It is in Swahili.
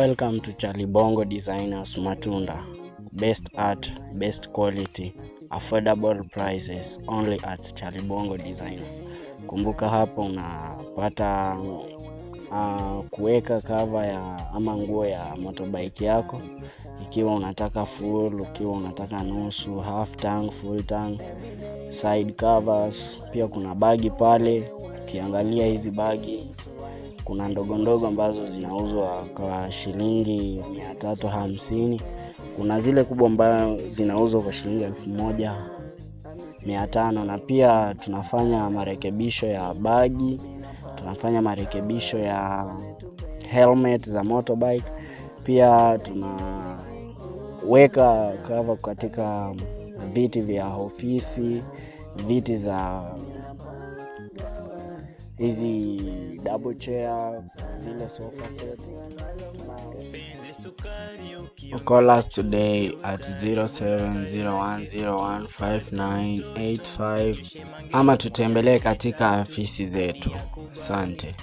Welcome to Charlie Bongo Designers Matunda. Best art, best quality, affordable prices, only at Charlie Bongo Designer. Kumbuka hapo unapata kuweka cover ya ama nguo ya motorbike yako, ikiwa unataka full, ikiwa unataka nusu, half tank, full tank, side covers. Pia kuna bagi pale. Ukiangalia hizi bagi, kuna ndogo ndogo ambazo zinauzwa kwa shilingi 350. Kuna zile kubwa ambazo zinauzwa kwa shilingi 1500. Na pia tunafanya marekebisho ya bagi, tunafanya marekebisho ya helmet za motorbike. Pia tunaweka cover katika viti vya ofisi, viti za hizi double chair, zile sofa sets. Call us today at 0701015985 ama tutembelee katika afisi zetu. Asante.